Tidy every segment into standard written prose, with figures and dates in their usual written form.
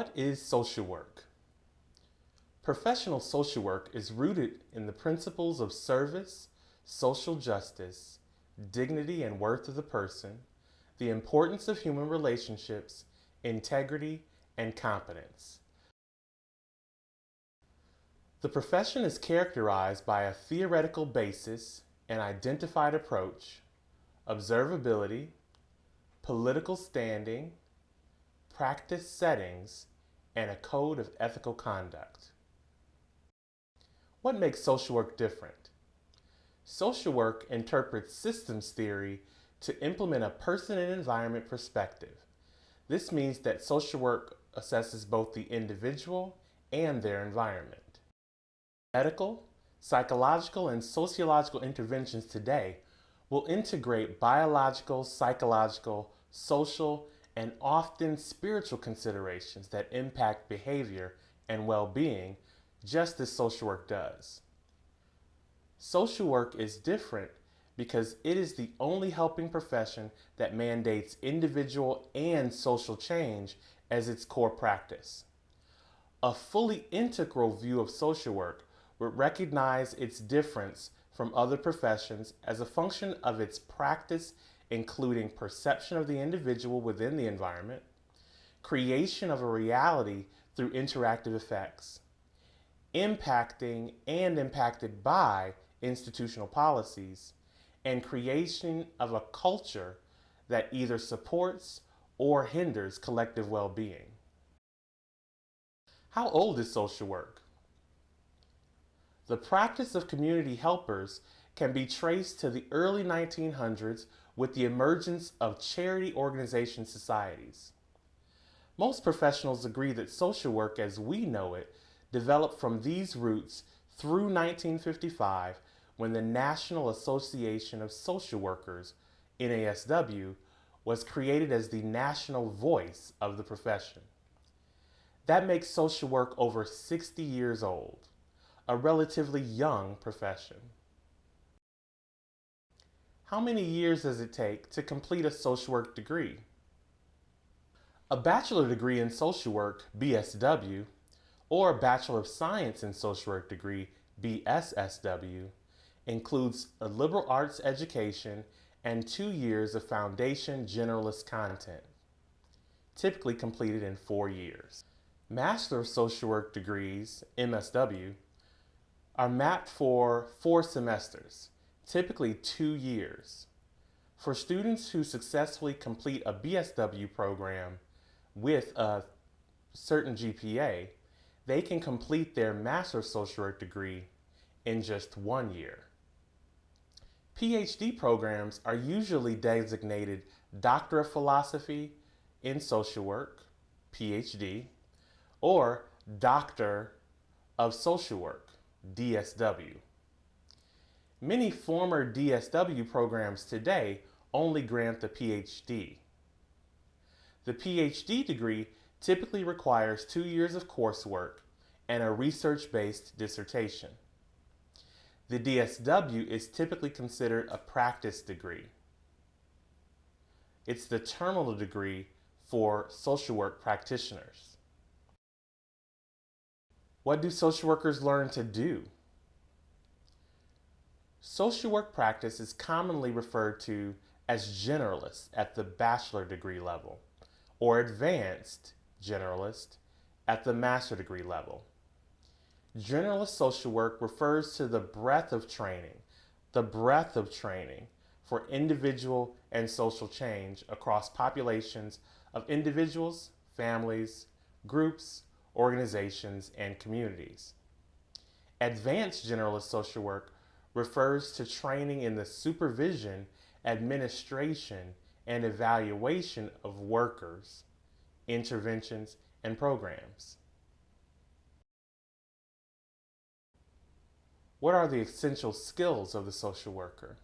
What is social work? Professional social work is rooted in the principles of service, social justice, dignity and worth of the person, the importance of human relationships, integrity, and competence. The profession is characterized by a theoretical basis, an identified approach, observability, political standing, practice settings, and a code of ethical conduct. What makes social work different? Social work interprets systems theory to implement a person and environment perspective. This means that social work assesses both the individual and their environment. Medical, psychological, and sociological interventions today will integrate biological, psychological, social, and often spiritual considerations that impact behavior and well-being, just as social work does. Social work is different because it is the only helping profession that mandates individual and social change as its core practice. A fully integral view of social work would recognize its difference from other professions as a function of its practice, including perception of the individual within the environment, creation of a reality through interactive effects, impacting and impacted by institutional policies, and creation of a culture that either supports or hinders collective well-being. How old is social work? The practice of community helpers can be traced to the early 1900s with the emergence of charity organization societies. Most professionals agree that social work as we know it developed from these roots through 1955 when the National Association of Social Workers, NASW, was created as the national voice of the profession. That makes social work over 60 years old, a relatively young profession. How many years does it take to complete a social work degree? A bachelor degree in social work, BSW, or a Bachelor of Science in Social Work degree, BSSW, includes a liberal arts education and 2 years of foundation generalist content, typically completed in 4 years. Master of Social Work degrees, MSW, are mapped for 4 semesters, typically 2 years. For students who successfully complete a BSW program with a certain GPA, they can complete their Master of Social Work degree in just 1 year. PhD programs are usually designated Doctor of Philosophy in Social Work, PhD, or Doctor of Social Work, DSW. Many former DSW programs today only grant the PhD. The PhD degree typically requires 2 years of coursework and a research-based dissertation. The DSW is typically considered a practice degree. It's the terminal degree for social work practitioners. What do social workers learn to do? Social work practice is commonly referred to as generalist at the bachelor degree level, or advanced generalist at the master degree level. Generalist social work refers to the breadth of training for individual and social change across populations of individuals, families, groups, organizations, and communities. Advanced generalist social work refers to training in the supervision, administration, and evaluation of workers, interventions, and programs. What are the essential skills of the social worker?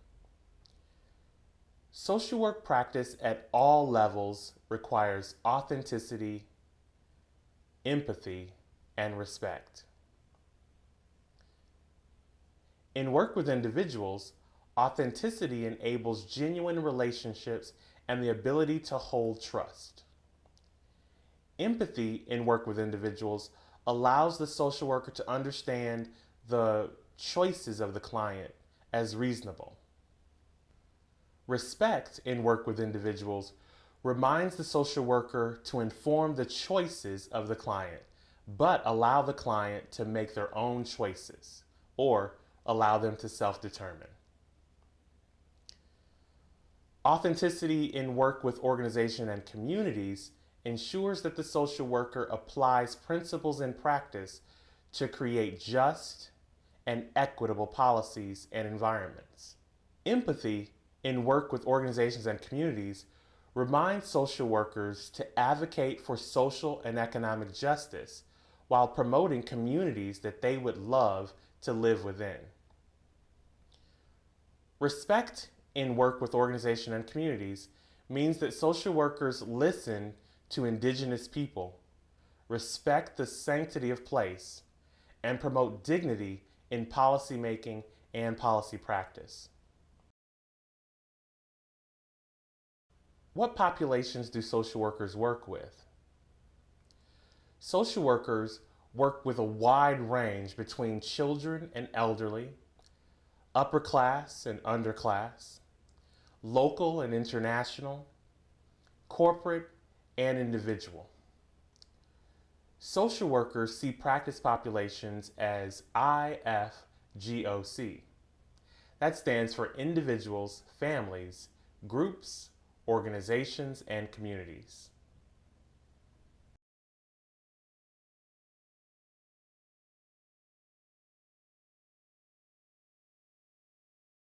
Social work practice at all levels requires authenticity, empathy, and respect. In work with individuals, authenticity enables genuine relationships and the ability to hold trust. Empathy in work with individuals allows the social worker to understand the choices of the client as reasonable. Respect in work with individuals reminds the social worker to inform the choices of the client, but allow the client to make their own choices or allow them to self-determine. Authenticity in work with organizations and communities ensures that the social worker applies principles in practice to create just and equitable policies and environments. Empathy in work with organizations and communities reminds social workers to advocate for social and economic justice while promoting communities that they would love to live within. Respect in work with organizations and communities means that social workers listen to indigenous people, respect the sanctity of place, and promote dignity in policymaking and policy practice. What populations do social workers work with? Social workers work with a wide range between children and elderly, upper class and underclass, local and international, corporate and individual. Social workers see practice populations as IFGOC. That stands for individuals, families, groups, organizations, and communities.